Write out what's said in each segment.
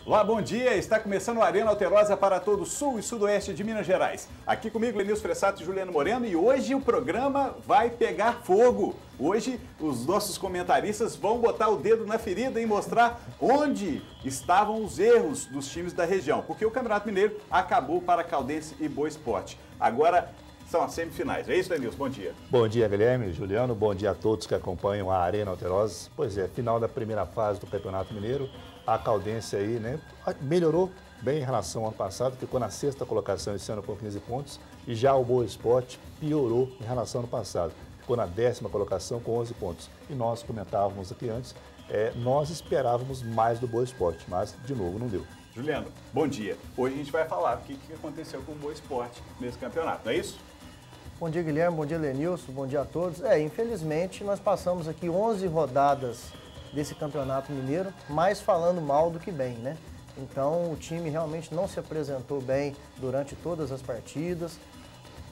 Olá, bom dia. Está começando o Arena Alterosa para todo o sul e sudoeste de Minas Gerais. Aqui comigo, Lenilson Fressato e Juliano Moreno, e hoje o programa vai pegar fogo. Hoje os nossos comentaristas vão botar o dedo na ferida e mostrar onde estavam os erros dos times da região, porque o Campeonato Mineiro acabou para Caldense e Boa Esporte. Agora são as semifinais. É isso, Lenilson? Bom dia. Bom dia, Guilherme, Juliano. Bom dia a todos que acompanham a Arena Alterosa. Pois é, final da primeira fase do Campeonato Mineiro. A Caldense aí, né, melhorou bem em relação ao ano passado, ficou na sexta colocação esse ano com 15 pontos, e já o Boa Esporte piorou em relação ao ano passado, ficou na 10ª colocação com 11 pontos. E nós comentávamos aqui antes, nós esperávamos mais do Boa Esporte, mas de novo não deu. Juliano, bom dia. Hoje a gente vai falar o que aconteceu com o Boa Esporte nesse campeonato, não é isso? Bom dia, Guilherme, bom dia, Lenilson, bom dia a todos. Infelizmente nós passamos aqui 11 rodadas desse Campeonato Mineiro, mais falando mal do que bem, né? Então o time realmente não se apresentou bem durante todas as partidas,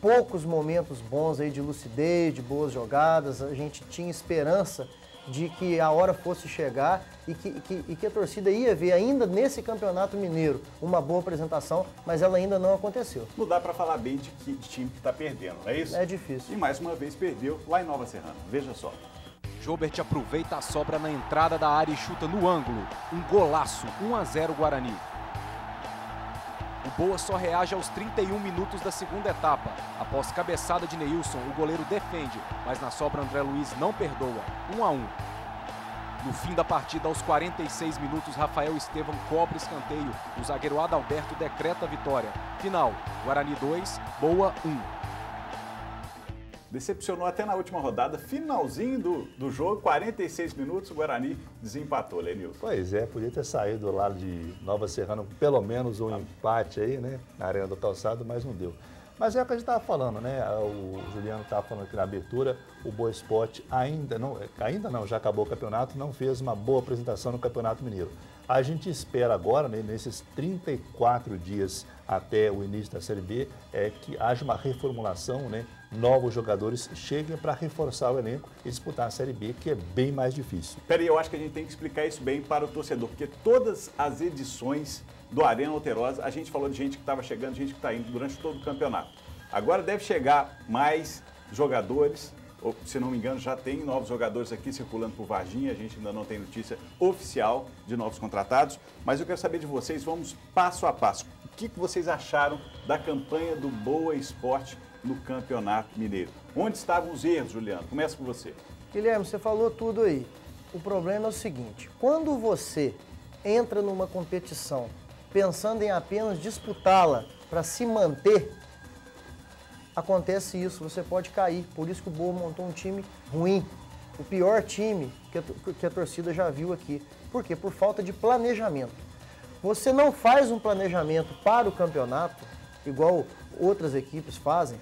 poucos momentos bons aí de lucidez, de boas jogadas, a gente tinha esperança de que a hora fosse chegar e que a torcida ia ver ainda nesse Campeonato Mineiro uma boa apresentação, mas ela ainda não aconteceu. Não dá para falar bem de time que está perdendo, não é isso? É difícil. E mais uma vez perdeu lá em Nova Serrana, veja só. Jobert aproveita a sobra na entrada da área e chuta no ângulo. Um golaço, 1-0 Guarani. O Boa só reage aos 31 minutos da segunda etapa. Após cabeçada de Neilson, o goleiro defende, mas na sobra André Luiz não perdoa. 1-1. No fim da partida, aos 46 minutos, Rafael Estevam cobre escanteio. O zagueiro Adalberto decreta a vitória. Final, Guarani 2, Boa 1. Decepcionou até na última rodada, finalzinho do jogo, 46 minutos, o Guarani desempatou, Lenilson. Pois é, podia ter saído lá de Nova Serrana, pelo menos um empate aí, né, na Arena do Calçado, mas não deu. Mas é o que a gente estava falando, né, o Juliano estava falando aqui na abertura, o Boa Esporte ainda não, já acabou o campeonato, não fez uma boa apresentação no Campeonato Mineiro. A gente espera agora, né, nesses 34 dias até o início da Série B, que haja uma reformulação, né, novos jogadores cheguem para reforçar o elenco e disputar a Série B, que é bem mais difícil. Peraí, eu acho que a gente tem que explicar isso bem para o torcedor, porque todas as edições do Arena Alterosa, a gente falou de gente que estava chegando, gente que está indo durante todo o campeonato. Agora deve chegar mais jogadores, ou, se não me engano, já tem novos jogadores aqui circulando por Varginha, a gente ainda não tem notícia oficial de novos contratados, mas eu quero saber de vocês, vamos passo a passo. O que vocês acharam da campanha do Boa Esporte no Campeonato Mineiro? Onde estavam os erros, Juliano? Começa com você. Guilherme, você falou tudo aí. O problema é o seguinte, quando você entra numa competição pensando em apenas disputá-la para se manter, acontece isso, você pode cair. Por isso que o Boa montou um time ruim, o pior time que a torcida já viu aqui. Por quê? Por falta de planejamento. Você não faz um planejamento para o campeonato, igual outras equipes fazem,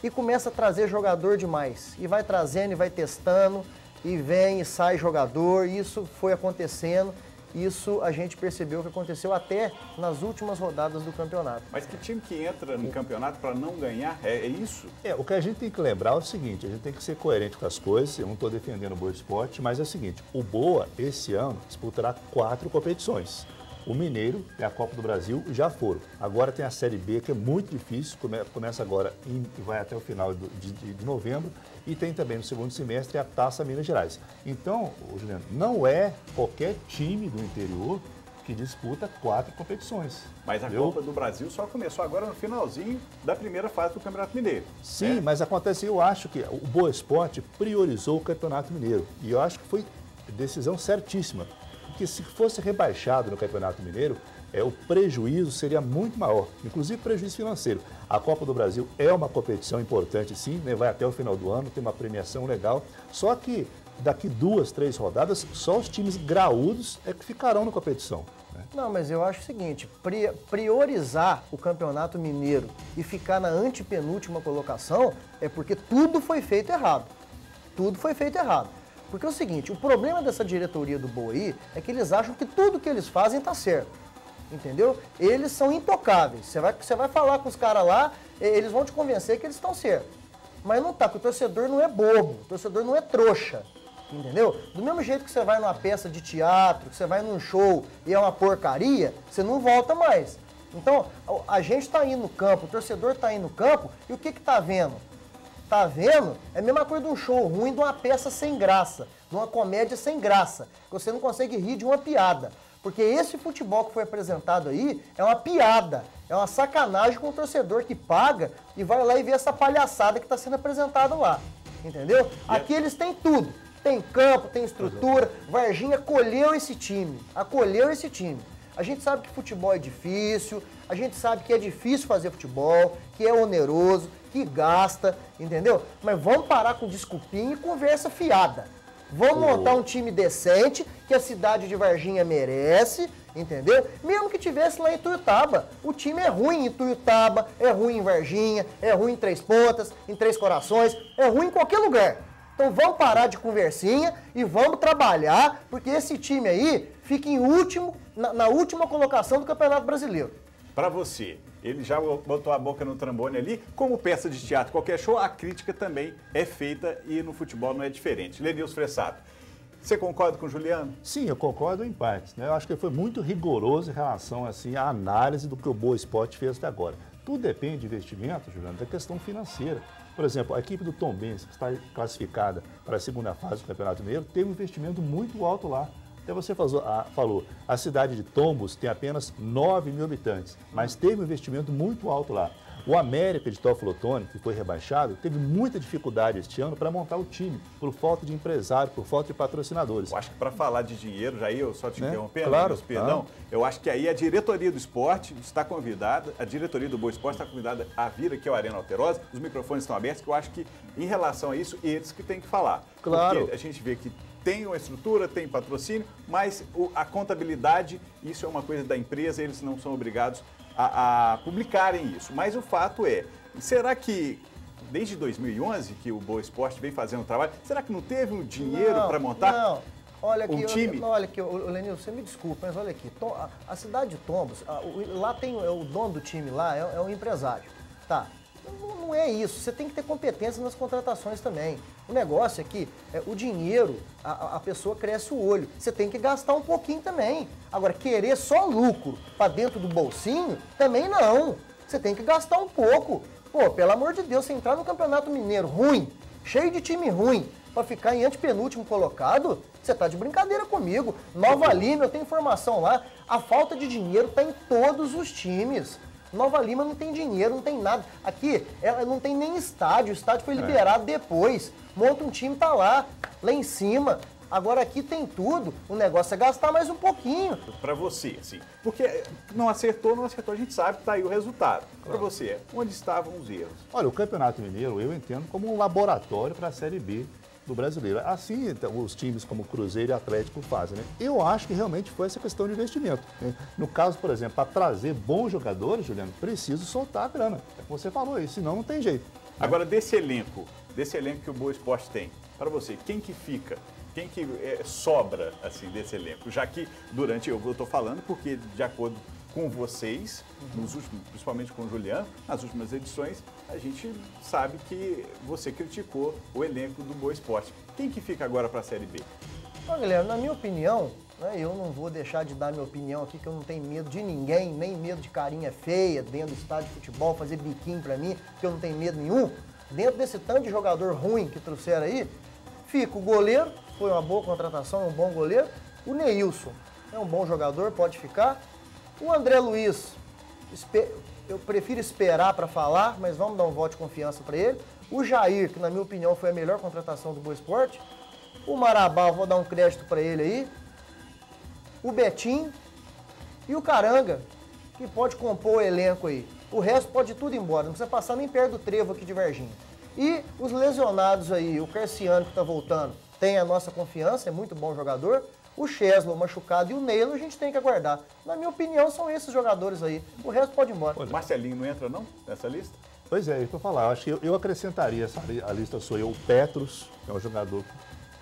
e começa a trazer jogador demais. E vai trazendo e vai testando, e vem e sai jogador, e isso foi acontecendo. Isso a gente percebeu que aconteceu até nas últimas rodadas do campeonato. Mas que time que entra no campeonato para não ganhar, é isso? O que a gente tem que lembrar é o seguinte, a gente tem que ser coerente com as coisas, eu não estou defendendo o Boa Esporte, mas é o seguinte, o Boa, esse ano, disputará 4 competições. O Mineiro e a Copa do Brasil já foram. Agora tem a Série B, que é muito difícil, começa agora e vai até o final de novembro. E tem também no segundo semestre a Taça Minas Gerais. Então, Juliano, não é qualquer time do interior que disputa 4 competições. Mas a Copa do Brasil só começou agora no finalzinho da primeira fase do Campeonato Mineiro. Sim, mas acontece, eu acho que o Boa Esporte priorizou o Campeonato Mineiro. E eu acho que foi decisão certíssima. Porque se fosse rebaixado no Campeonato Mineiro, o prejuízo seria muito maior, inclusive prejuízo financeiro. A Copa do Brasil é uma competição importante, sim, né? Vai até o final do ano, tem uma premiação legal, só que daqui 2, 3 rodadas, só os times graúdos é que ficarão na competição. Né? Não, mas eu acho o seguinte, priorizar o Campeonato Mineiro e ficar na antepenúltima colocação é porque tudo foi feito errado. Tudo foi feito errado. Porque é o seguinte, o problema dessa diretoria do Boa aí é que eles acham que tudo que eles fazem está certo, entendeu? Eles são intocáveis, você vai falar com os caras lá, eles vão te convencer que eles estão certos. Mas não tá, porque o torcedor não é bobo, o torcedor não é trouxa. Entendeu? Do mesmo jeito que você vai numa peça de teatro, que você vai num show e é uma porcaria, você não volta mais. Então, a gente está indo no campo, o torcedor está indo no campo, e o que está vendo? Está vendo? É a mesma coisa de um show ruim, de uma peça sem graça, de uma comédia sem graça, que você não consegue rir de uma piada. Porque esse futebol que foi apresentado aí é uma piada, é uma sacanagem com o torcedor que paga e vai lá e vê essa palhaçada que está sendo apresentada lá. Entendeu? Aqui eles têm tudo. Tem campo, tem estrutura. Varginha acolheu esse time. Acolheu esse time. A gente sabe que futebol é difícil, a gente sabe que é difícil fazer futebol, que é oneroso, que gasta, entendeu? Mas vamos parar com desculpinha e conversa fiada. Vamos montar um time decente, que a cidade de Varginha merece, entendeu? Mesmo que tivesse lá em Ituiutaba. O time é ruim em Ituiutaba, é ruim em Varginha, é ruim em Três Pontas, em Três Corações, é ruim em qualquer lugar. Então vamos parar de conversinha e vamos trabalhar, porque esse time aí fica em último, na última colocação do Campeonato Brasileiro. Para você, ele já botou a boca no trombone ali, como peça de teatro, qualquer show, a crítica também é feita e no futebol não é diferente. Lenilson Fressato, você concorda com o Juliano? Sim, eu concordo em partes, né? Eu acho que ele foi muito rigoroso em relação assim, à análise do que o Boa Esporte fez até agora. Tudo depende de investimento, Juliano, da questão financeira. Por exemplo, a equipe do Tombense, que está classificada para a segunda fase do Campeonato Mineiro, teve um investimento muito alto lá. Até você falou, a cidade de Tombos tem apenas 9 mil habitantes, mas teve um investimento muito alto lá. O América de Teófilo Otoni, que foi rebaixado, teve muita dificuldade este ano para montar o time, por falta de empresário, por falta de patrocinadores. Eu acho que para falar de dinheiro, Jair, eu só te interrompendo, claro, perdão, eu acho que aí a diretoria do esporte está convidada, a diretoria do Boa Esporte está convidada a vir aqui ao Arena Alterosa, os microfones estão abertos, que eu acho que em relação a isso, eles que têm que falar. Claro. Porque a gente vê que tem uma estrutura, tem patrocínio, mas a contabilidade, isso é uma coisa da empresa, eles não são obrigados a publicarem isso. Mas o fato é, será que desde 2011 que o Boa Esporte vem fazendo o trabalho, será que não teve um dinheiro para montar olha aqui, um time? olha aqui, Lenilson, você me desculpa, mas olha aqui, a cidade de Tombos, lá tem o dono do time lá, é um empresário, tá? Não é isso, você tem que ter competência nas contratações também. O negócio é que o dinheiro, a pessoa cresce o olho, você tem que gastar um pouquinho também. Agora, querer só lucro para dentro do bolsinho, também não. Você tem que gastar um pouco. Pô, pelo amor de Deus, você entrar no Campeonato Mineiro ruim, cheio de time ruim, para ficar em antepenúltimo colocado, você tá de brincadeira comigo. Nova Lima, eu tenho informação lá, a falta de dinheiro tá em todos os times. Nova Lima não tem dinheiro, não tem nada. Aqui, ela não tem nem estádio, o estádio foi liberado depois. Monta um time, tá lá em cima. Agora aqui tem tudo, o negócio é gastar mais um pouquinho. Para você, assim, porque não acertou, a gente sabe que tá aí o resultado. Para você, onde estavam os erros? Olha, o Campeonato Mineiro eu entendo como um laboratório para a Série B do brasileiro. Assim, então, os times como Cruzeiro e Atlético fazem, né? Eu acho que realmente foi essa questão de investimento, né? No caso, por exemplo, para trazer bons jogadores, Juliano, preciso soltar a grana. É como você falou aí, senão não tem jeito. Agora, desse elenco que o Boa Esporte tem, para você, quem que fica? Quem que sobra, assim, desse elenco? Já que durante, eu estou falando porque, de acordo com vocês, principalmente com o Juliano, nas últimas edições, a gente sabe que você criticou o elenco do Boa Esporte. Quem que fica agora para a Série B? Bom, Guilherme, na minha opinião, né, eu não vou deixar de dar minha opinião aqui, que eu não tenho medo de ninguém, nem medo de carinha feia dentro do estádio de futebol, fazer biquinho para mim, que eu não tenho medo nenhum. Dentro desse tanto de jogador ruim que trouxeram aí, fica o goleiro, foi uma boa contratação, é um bom goleiro. O Neilson é um bom jogador, pode ficar. O André Luiz, eu prefiro esperar para falar, mas vamos dar um voto de confiança para ele. O Jair, que na minha opinião foi a melhor contratação do Boa Esporte. O Marabá, vou dar um crédito para ele aí. O Betinho e o Caranga, que pode compor o elenco aí. O resto pode ir tudo embora, não precisa passar nem perto do trevo aqui de Varginha. E os lesionados aí, o Carciano que está voltando, tem a nossa confiança, é muito bom jogador. O Cheslow machucado e o Neilo a gente tem que aguardar. Na minha opinião, são esses jogadores aí. O resto pode ir embora. O Marcelinho não entra não nessa lista? Pois é, isso que eu falar. Acho que eu acrescentaria a lista sou eu, o Petros, que é um jogador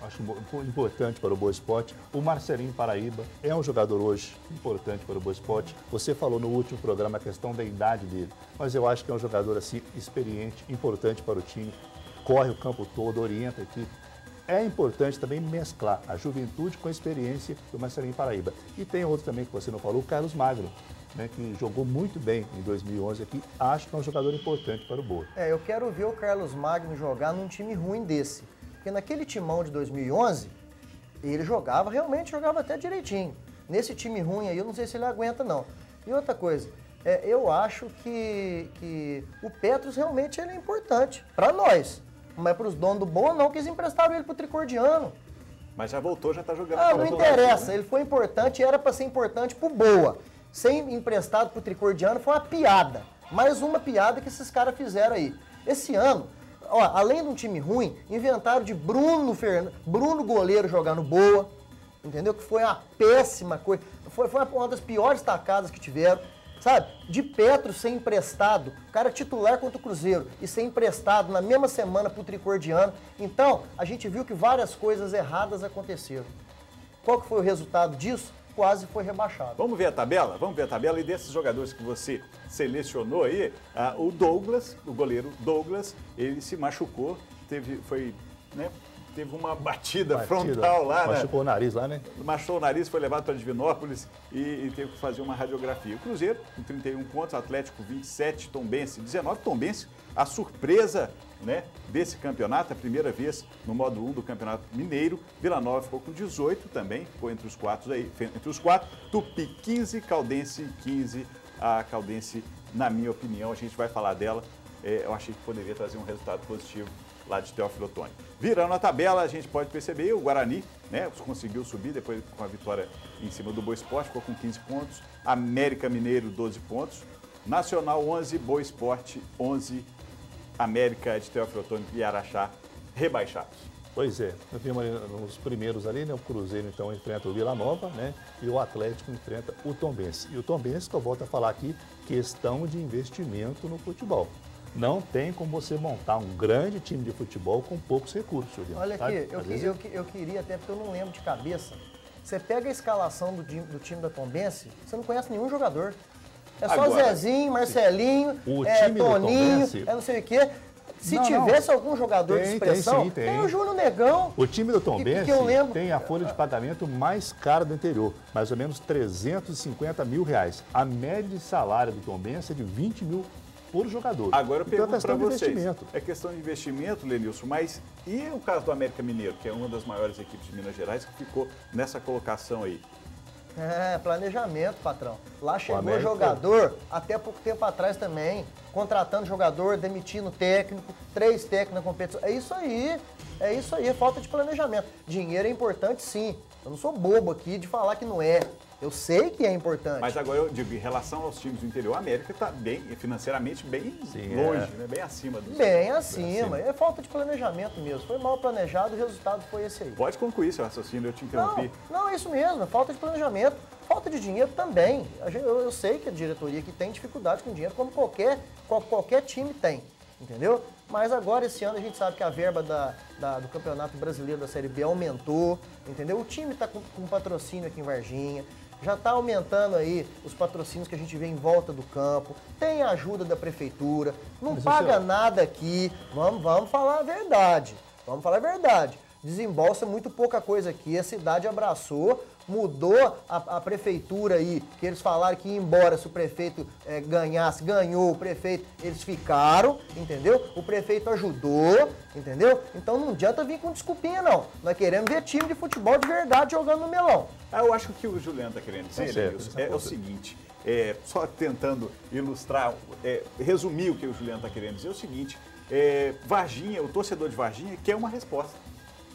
acho importante para o Boa Esporte. O Marcelinho Paraíba é um jogador hoje importante para o Boa Esporte. Você falou no último programa a questão da idade dele, mas eu acho que é um jogador assim experiente, importante para o time. Corre o campo todo, orienta a equipe. é importante também mesclar a juventude com a experiência do Marcelinho Paraíba. E tem outro também que você não falou, o Carlos Magno, né, que jogou muito bem em 2011 aqui, acho que é um jogador importante para o Boa. Eu quero ver o Carlos Magno jogar num time ruim desse. Porque naquele timão de 2011, ele realmente jogava até direitinho. Nesse time ruim aí, eu não sei se ele aguenta, não. E outra coisa, eu acho que o Petros realmente ele é importante para nós. Mas para os donos do Boa, não, que eles emprestaram ele para o Tricordiano. Mas já voltou, já está jogando. Não interessa, ele foi importante, era para ser importante para o Boa. Ser emprestado para o Tricordiano foi uma piada. Mais uma piada que esses caras fizeram aí. Esse ano, além de um time ruim, inventaram de Bruno goleiro jogar no Boa, entendeu? Que foi uma péssima coisa, foi uma das piores tacadas que tiveram, sabe? De Petros ser emprestado, cara titular contra o Cruzeiro, e ser emprestado na mesma semana pro Tricordiano. Então, a gente viu que várias coisas erradas aconteceram. Qual que foi o resultado disso? Quase foi rebaixado. Vamos ver a tabela? Vamos ver a tabela. E desses jogadores que você selecionou aí, o Douglas, o goleiro Douglas, ele se machucou, teve uma batida frontal lá, machucou o nariz lá, né? Machucou o nariz, foi levado para Divinópolis e teve que fazer uma radiografia. O Cruzeiro, com 31 pontos, Atlético 27, Tombense 19. Tombense, a surpresa, né, desse campeonato, a primeira vez no modo 1 do Campeonato Mineiro. Vila Nova ficou com 18 também, ficou entre os quatro aí, Tupi 15, Caldense 15. A Caldense, na minha opinião, a gente vai falar dela, eu achei que poderia trazer um resultado positivo lá de Teófilo Otoni. Virando a tabela, a gente pode perceber, o Guarani, né, conseguiu subir depois com a vitória em cima do Boa Esporte, ficou com 15 pontos. América Mineiro, 12 pontos. Nacional, 11, Boa Esporte, 11. América de Teófilo Otoni e Araxá, rebaixados. Pois é, nós vimos nos primeiros ali, né, o Cruzeiro então enfrenta o Vila Nova, né, e o Atlético enfrenta o Tombense. E o Tombense, que eu volto a falar aqui, questão de investimento no futebol. Não tem como você montar um grande time de futebol com poucos recursos, Juliano. Olha aqui, eu queria até, porque eu não lembro de cabeça, você pega a escalação do time da Tombense, você não conhece nenhum jogador. É só Agora, Zezinho, Marcelinho, o time Toninho, do Tombense, não sei o quê. Se tivesse algum jogador de expressão, tem o Júnior Negão. O time do Tombense que eu lembro, tem a folha de pagamento mais cara do interior, mais ou menos R$350 mil. A média de salário do Tombense é de 20 mil por jogador. Agora eu pergunto para vocês, investimento. É questão de investimento, Lenilson, mas e o caso do América Mineiro, que é uma das maiores equipes de Minas Gerais, que ficou nessa colocação aí? Planejamento, patrão. Lá chegou jogador, até pouco tempo atrás também, contratando jogador, demitindo técnico, 3 técnicos na competição. É isso aí, é falta de planejamento. Dinheiro é importante, sim. Eu não sou bobo aqui de falar que não é. Eu sei que é importante. Mas agora eu digo, em relação aos times do interior, a América está bem, financeiramente, bem longe, né? Bem acima dos. Bem acima. É falta de planejamento mesmo. Foi mal planejado, o resultado foi esse aí. Pode concluir seu raciocínio, eu te interrompi. Não, é isso mesmo. É falta de planejamento. Falta de dinheiro também. Eu sei que a diretoria aqui tem dificuldade com dinheiro, como qualquer time tem. Entendeu? Mas agora, esse ano, a gente sabe que a verba do Campeonato Brasileiro da Série B aumentou, entendeu? O time está com patrocínio aqui em Varginha, já está aumentando aí os patrocínios que a gente vê em volta do campo, tem a ajuda da prefeitura, não paga nada aqui, vamos falar a verdade, desembolsa muito pouca coisa aqui, a cidade abraçou, mudou a prefeitura aí, que eles falaram que ia embora se o prefeito ganhasse, ganhou o prefeito, eles ficaram, entendeu? O prefeito ajudou, entendeu? Então não adianta vir com desculpinha não, nós queremos ver time de futebol de verdade jogando no melão. Eu acho que o que o Juliano está querendo dizer, é o seguinte, só tentando ilustrar, resumir o que o Juliano está querendo dizer, é o seguinte, Varginha, o torcedor de Varginha quer uma resposta.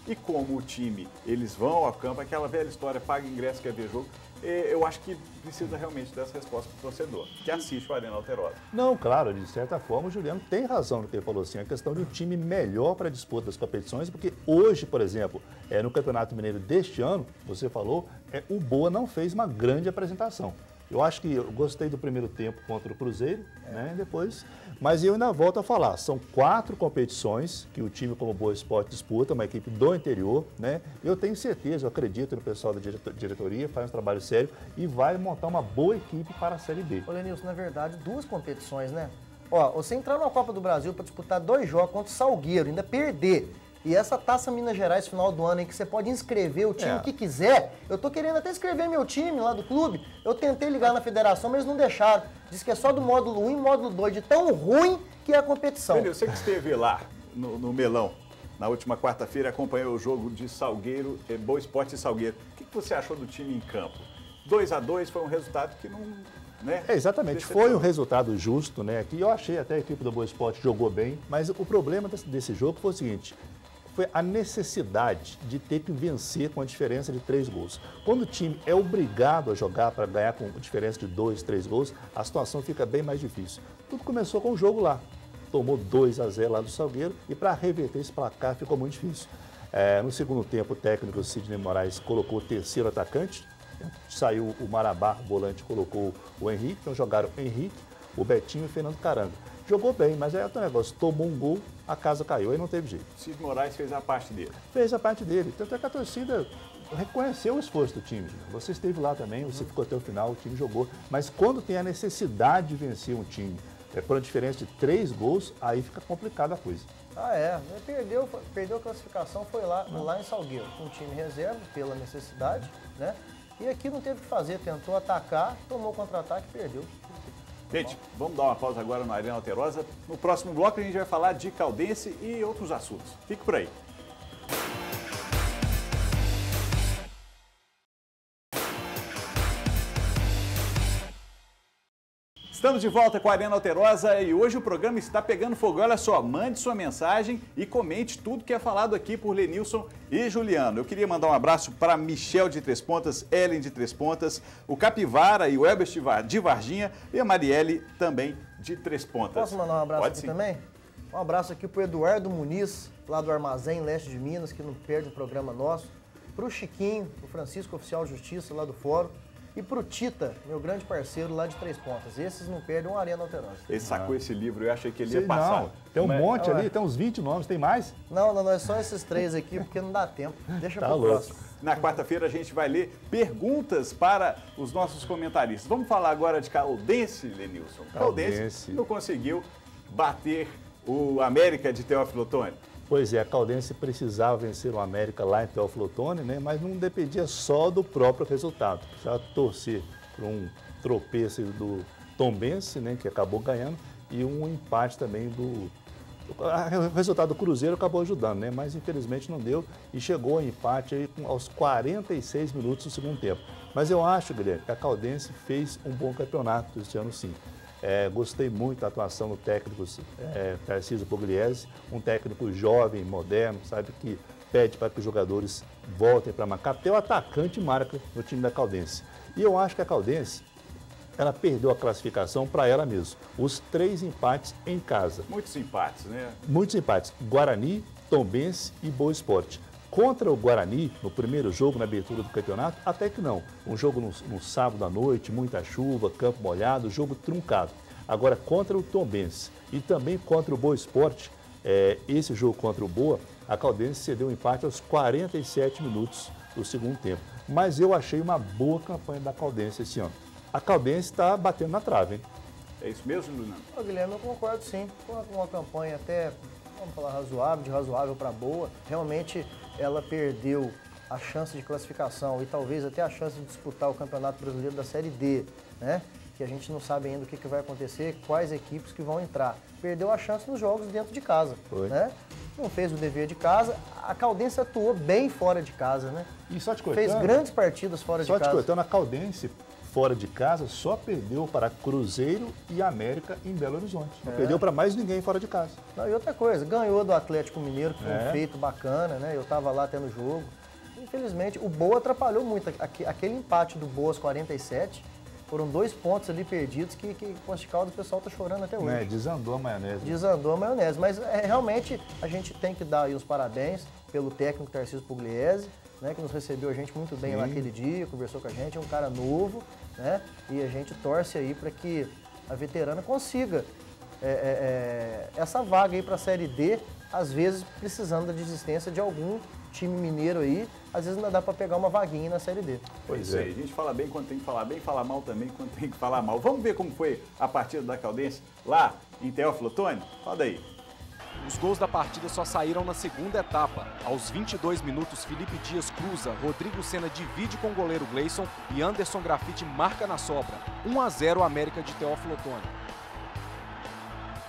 E como o time, eles vão ao campo, aquela velha história, paga ingresso, quer ver jogo, eu acho que precisa realmente dessa resposta para o torcedor, que assiste o Arena Alterosa. Não, claro, de certa forma o Juliano tem razão no que ele falou assim, a questão de um time melhor para a disputa das competições, porque hoje, por exemplo, no Campeonato Mineiro deste ano, você falou, o Boa não fez uma grande apresentação. Eu acho que eu gostei do primeiro tempo contra o Cruzeiro, né, depois... Mas eu ainda volto a falar, são 4 competições que o time como Boa Esporte disputa, uma equipe do interior, né? Eu tenho certeza, eu acredito no pessoal da diretoria, faz um trabalho sério e vai montar uma boa equipe para a Série B. Ô Lenilson, na verdade, 2 competições, né? Ó, você entrar na Copa do Brasil para disputar 2 jogos contra o Salgueiro, ainda perder, E essa Taça Minas Gerais final do ano, em que você pode inscrever o time que quiser, eu tô querendo até inscrever meu time lá do clube. Eu tentei ligar na federação, mas eles não deixaram. Diz que é só do módulo 1 e módulo 2, de tão ruim que é a competição. Filho, você que esteve lá no Melão, na última quarta-feira, acompanhou o jogo de Salgueiro, Boa Esporte e Salgueiro. O que você achou do time em campo? 2-2 foi um resultado que não... Né? Exatamente, foi um resultado justo, né? Que eu achei até a equipe do Boa Esporte jogou bem, mas o problema desse jogo foi o seguinte: foi a necessidade de ter que vencer com a diferença de 3 gols. Quando o time é obrigado a jogar para ganhar com diferença de 2, 3 gols, a situação fica bem mais difícil. Tudo começou com o jogo lá. Tomou 2-0 lá do Salgueiro e para reverter esse placar ficou muito difícil. No segundo tempo, o técnico Sidney Moraes colocou o terceiro atacante. Saiu o Marabá, o volante, colocou o Henrique. Então jogaram o Henrique, o Betinho e o Fernando Caranga. Jogou bem, mas aí outro negócio, tomou um gol, a casa caiu, aí não teve jeito. Sidney Moraes fez a parte dele. Fez a parte dele, tanto é que a torcida reconheceu o esforço do time. Você esteve lá também, você ficou até o final, o time jogou. Mas quando tem a necessidade de vencer um time por uma diferença de 3 gols, aí fica complicada a coisa. Perdeu a classificação, foi lá em Salgueiro, com um time reserva, pela necessidade, né? E aqui não teve o que fazer, tentou atacar, tomou contra-ataque e perdeu. Gente, vamos dar uma pausa agora no Arena Alterosa. No próximo bloco a gente vai falar de Caldense e outros assuntos. Fique por aí. Estamos de volta com a Arena Alterosa e hoje o programa está pegando fogo. Olha só, mande sua mensagem e comente tudo que é falado aqui por Lenilson e Juliano. Eu queria mandar um abraço para Michel de Três Pontas, Ellen de Três Pontas, o Capivara e o Elbert de Varginha e a Marielle também de Três Pontas. Posso mandar um abraço Pode aqui sim. também? Um abraço aqui para o Eduardo Muniz, lá do Armazém Leste de Minas, que não perde o programa nosso. Para o Chiquinho, o Francisco Oficial Justiça, lá do Fórum. E pro Tita, meu grande parceiro lá de Três Pontas. Esses não perdem uma Arena Alterosa. Ele sacou esse livro, eu achei que ele ia passar. Não, tem um monte ali, tem uns 20 nomes, tem mais? Não, é só esses 3 aqui, porque não dá tempo. Deixa pro louco. próximo. Na quarta-feira a gente vai ler perguntas para os nossos comentaristas. Vamos falar agora de Caldense, Lenilson. Caldense não conseguiu bater o América de Teófilo Otoni. Pois é, a Caldense precisava vencer o América lá em Teófilo Otoni, né? Mas não dependia só do próprio resultado. Precisava torcer por um tropeço do Tombense, né? Que acabou ganhando, e um empate também o resultado do Cruzeiro acabou ajudando, né? Mas infelizmente não deu e chegou ao empate aí aos 46 minutos do segundo tempo. Mas eu acho, Guilherme, que a Caldense fez um bom campeonato este ano, sim. Gostei muito da atuação do técnico Tarcísio Pugliese, um técnico jovem, moderno, sabe, que pede para que os jogadores voltem para marcar. Até o atacante marca no time da Caldense. E eu acho que a Caldense, ela perdeu a classificação para ela mesma. Os 3 empates em casa. Muitos empates, né? Muitos empates. Guarani, Tombense e Boa Esporte. Contra o Guarani, no primeiro jogo, na abertura do campeonato, até que não. Um jogo no sábado à noite, muita chuva, campo molhado, jogo truncado. Agora, contra o Tombense e também contra o Boa Esporte, esse jogo contra o Boa, a Caldense cedeu um empate aos 47 minutos do segundo tempo. Mas eu achei uma boa campanha da Caldense esse ano. A Caldense está batendo na trave, hein? É isso mesmo, Luna? Guilherme, eu concordo sim. Foi uma campanha até, vamos falar, razoável, de razoável para boa. Realmente ela perdeu a chance de classificação e talvez até a chance de disputar o Campeonato Brasileiro da Série D, né? Que a gente não sabe ainda o que vai acontecer, quais equipes que vão entrar. Perdeu a chance nos jogos dentro de casa, né? Não fez o dever de casa. A Caldense atuou bem fora de casa, né? E só te cortando, fez grandes partidas fora de casa. Só te cortando, a Caldense fora de casa só perdeu para Cruzeiro e América em Belo Horizonte. Não perdeu para mais ninguém fora de casa. Não, e outra coisa, ganhou do Atlético Mineiro, que foi um feito bacana, né? Eu estava lá até no jogo. Infelizmente, o Boa atrapalhou muito. Aquele empate do Boa aos 47, foram 2 pontos ali perdidos que Poços de Caldas o pessoal está chorando até hoje. Desandou a maionese. Desandou a maionese. Mas realmente a gente tem que dar aí os parabéns pelo técnico Tarcísio Pugliese, né, que nos recebeu a gente muito bem lá aquele dia, conversou com a gente, é um cara novo, né? E a gente torce aí para que a veterana consiga essa vaga aí para a Série D, às vezes precisando da desistência de algum time mineiro aí, às vezes ainda dá para pegar uma vaguinha na Série D. Pois é, a gente fala bem quando tem que falar bem, fala mal também quando tem que falar mal. Vamos ver como foi a partida da Caldense lá em Teófilo Otoni? Roda aí. Os gols da partida só saíram na segunda etapa. Aos 22 minutos, Felipe Dias cruza, Rodrigo Senna divide com o goleiro Gleison e Anderson Graffiti marca na sobra. 1-0 América de Teófilo Otoni.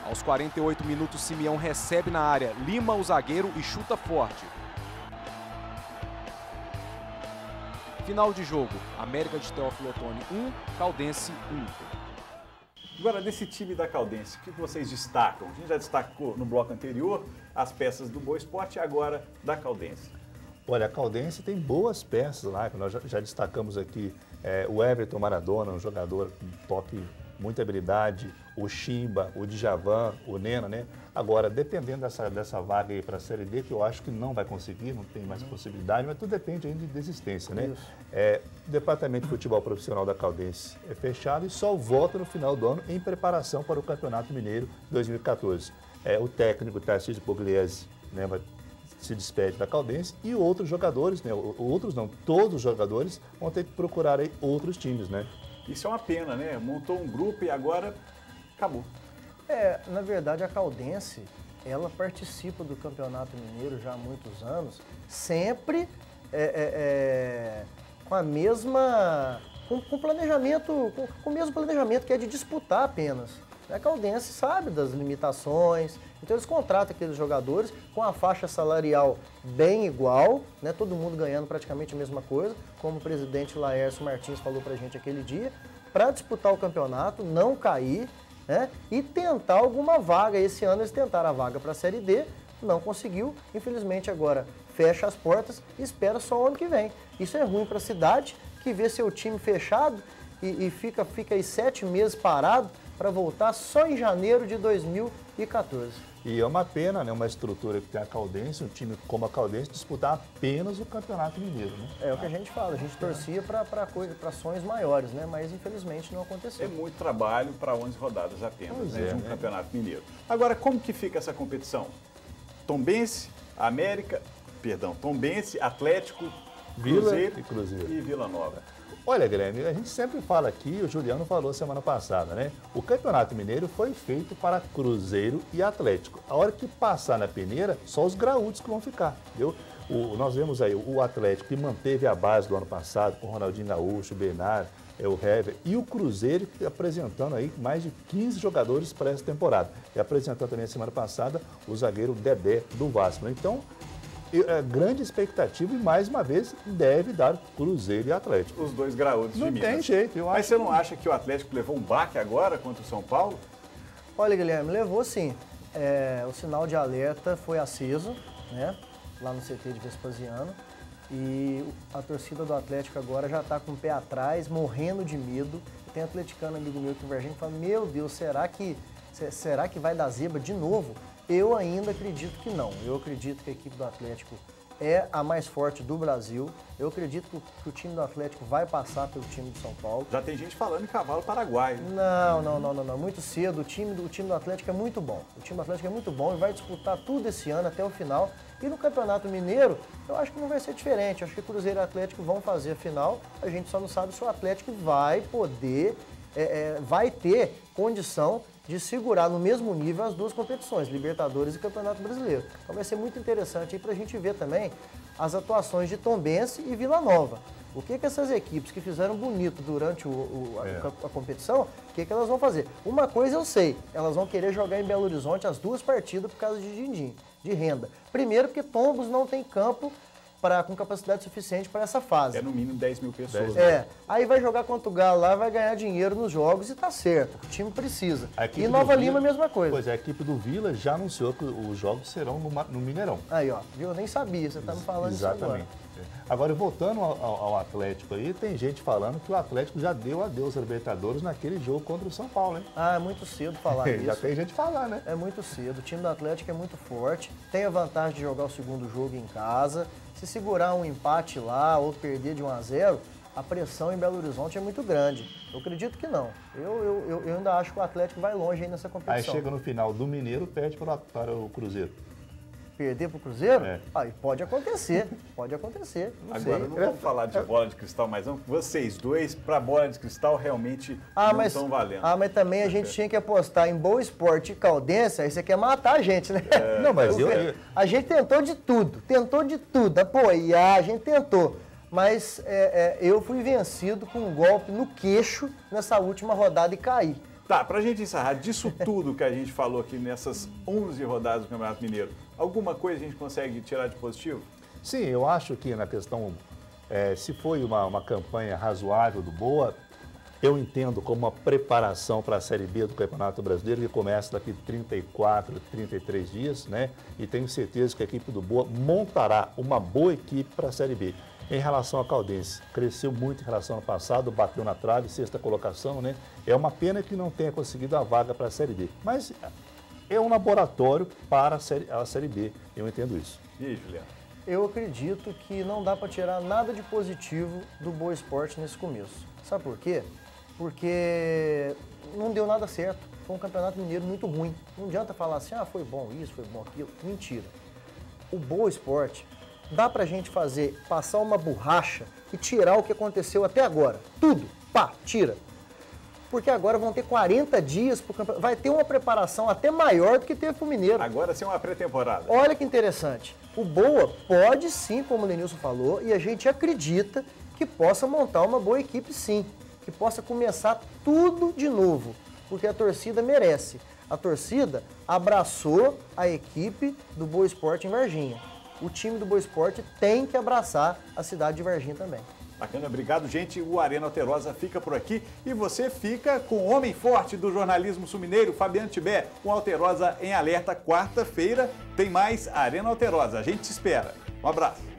Aos 48 minutos, Simeão recebe na área, lima o zagueiro e chuta forte. Final de jogo, América de Teófilo Otoni 1, Caldense 1. Agora, desse time da Caldense, o que vocês destacam? A gente já destacou no bloco anterior as peças do Boa Esporte e agora da Caldense. Olha, a Caldense tem boas peças lá, que nós já destacamos aqui. O Everton Maradona, um jogador com top, muita habilidade, o Chimba, o Djavan, o Nena, né? Agora, dependendo dessa vaga aí para a Série D, que eu acho que não vai conseguir, não tem mais possibilidade, mas tudo depende ainda de desistência, né? O Departamento de Futebol Profissional da Caldense é fechado e só volta no final do ano em preparação para o Campeonato Mineiro 2014. O técnico Tarcísio Pugliese, né, se despede da Caldense e outros jogadores, né? Outros não, todos os jogadores vão ter que procurar aí outros times, né? Isso é uma pena, né? Montou um grupo e agora acabou. Na verdade, a Caldense, ela participa do Campeonato Mineiro já há muitos anos, sempre com a mesma, com planejamento, com o mesmo planejamento que é de disputar apenas. A Caldense sabe das limitações, então eles contratam aqueles jogadores com a faixa salarial bem igual, né? Todo mundo ganhando praticamente a mesma coisa, como o presidente Laércio Martins falou pra gente aquele dia, para disputar o campeonato, não cair, né? E tentar alguma vaga. Esse ano eles tentaram a vaga para a Série D, não conseguiu, infelizmente agora fecha as portas e espera só o ano que vem. Isso é ruim para a cidade, que vê seu time fechado e fica aí 7 meses parado para voltar só em janeiro de 2014. E é uma pena, né? Uma estrutura que tem a Caldense, um time como a Caldense, disputar apenas o Campeonato Mineiro, né? É o que a gente fala, a gente torcia para sonhos maiores, né? Mas infelizmente não aconteceu. É muito trabalho para 11 rodadas apenas, Pois né? é, De um né? Campeonato Mineiro. Agora, como que fica essa competição? Tombense, Tombense, Atlético, Vila e Cruzeiro. e Vila Nova. Olha, Guilherme, a gente sempre fala aqui, o Juliano falou semana passada, né? O Campeonato Mineiro foi feito para Cruzeiro e Atlético. A hora que passar na peneira, só os graúdos que vão ficar, entendeu? Nós vemos aí o Atlético que manteve a base do ano passado, com o Ronaldinho Gaúcho, o Bernard, o Hever, e o Cruzeiro apresentando aí mais de 15 jogadores para essa temporada. E apresentando também a semana passada o zagueiro Dedé do Vasco, né? Então, grande expectativa e, mais uma vez, deve dar Cruzeiro e Atlético. Os dois graúdos de Não Minas. tem jeito, eu acho. Mas você não acha que o Atlético levou um baque agora contra o São Paulo? Olha, Guilherme, levou sim. O sinal de alerta foi aceso, né? Lá no CT de Vespasiano. E a torcida do Atlético agora já está com o pé atrás, morrendo de medo. Tem atleticano amigo meu que Varginha fala, meu Deus, será que vai dar zebra de novo? Eu ainda acredito que não. Eu acredito que a equipe do Atlético é a mais forte do Brasil. Eu acredito que o time do Atlético vai passar pelo time de São Paulo. Já tem gente falando em cavalo paraguaio. Não. Muito cedo. O time do Atlético é muito bom. O time do Atlético é muito bom e vai disputar tudo esse ano até o final. E no Campeonato Mineiro, eu acho que não vai ser diferente. Eu acho que Cruzeiro e Atlético vão fazer a final. A gente só não sabe se o Atlético vai poder, vai ter condição de segurar no mesmo nível as duas competições, Libertadores e Campeonato Brasileiro. Então vai ser muito interessante para a gente ver também as atuações de Tombense e Vila Nova. O que essas equipes que fizeram bonito durante a competição, o que elas vão fazer? Uma coisa eu sei, elas vão querer jogar em Belo Horizonte as duas partidas por causa de din-din, de renda. Primeiro porque Tombos não tem campo com capacidade suficiente para essa fase. É no mínimo 10 mil pessoas. Aí vai jogar contra o Galo lá, vai ganhar dinheiro nos jogos e tá certo, o time precisa. E Nova Lima a mesma coisa. Pois é, a equipe do Vila já anunciou que os jogos serão no Mineirão. Aí, ó, viu? Eu nem sabia, você tá me falando isso agora. Exatamente. Agora, voltando ao Atlético aí, tem gente falando que o Atlético já deu adeus à Libertadores naquele jogo contra o São Paulo, hein? É muito cedo falar isso. Já tem gente falando, né? É muito cedo. O time do Atlético é muito forte, tem a vantagem de jogar o segundo jogo em casa. Se segurar um empate lá ou perder de 1-0, a pressão em Belo Horizonte é muito grande. Eu acredito que não. Eu ainda acho que o Atlético vai longe aí nessa competição. Aí chega no final do Mineiro, perde para o Cruzeiro. perder para o Cruzeiro? É. Aí pode acontecer, pode acontecer. Não Agora, sei. não vamos falar de bola de cristal mais não. Vocês dois, para bola de cristal, realmente não estão valendo. Mas também a gente tinha que apostar em Boa Esporte e Caldense, aí você quer matar a gente, né? Não, mas A gente tentou de tudo, apoiar, a gente tentou. Mas eu fui vencido com um golpe no queixo nessa última rodada e caí. Tá, pra gente encerrar, disso tudo que a gente falou aqui nessas 11 rodadas do Campeonato Mineiro, alguma coisa a gente consegue tirar de positivo? Sim, eu acho que na questão, se foi uma campanha razoável do Boa, eu entendo como uma preparação para a Série B do Campeonato Brasileiro, que começa daqui 34, 33 dias, né? E tenho certeza que a equipe do Boa montará uma boa equipe para a Série B. Em relação ao Caldense, cresceu muito em relação ao passado, bateu na trave, 6ª colocação, né? É uma pena que não tenha conseguido a vaga para a Série B, mas é um laboratório para a Série B, eu entendo isso. E aí, Juliano? Eu acredito que não dá para tirar nada de positivo do Boa Esporte nesse começo. Sabe por quê? Porque não deu nada certo. Foi um campeonato mineiro muito ruim. Não adianta falar assim, foi bom isso, foi bom aquilo. Mentira. O Boa Esporte, dá pra gente passar uma borracha e tirar o que aconteceu até agora. Tudo, tira. Porque agora vão ter 40 dias pro campeonato. Vai ter uma preparação até maior do que teve pro Mineiro. Agora sim uma pré-temporada. Olha que interessante. O Boa pode sim, como o Lenilson falou, e a gente acredita que possa montar uma boa equipe sim. Que possa começar tudo de novo. Porque a torcida merece. A torcida abraçou a equipe do Boa Esporte em Varginha. O time do Boa Esporte tem que abraçar a cidade de Varginha também. Bacana, obrigado, gente. O Arena Alterosa fica por aqui e você fica com o homem forte do jornalismo sul-mineiro, Fabiano Tibé, com Alterosa em Alerta. Quarta-feira tem mais Arena Alterosa. A gente te espera. Um abraço.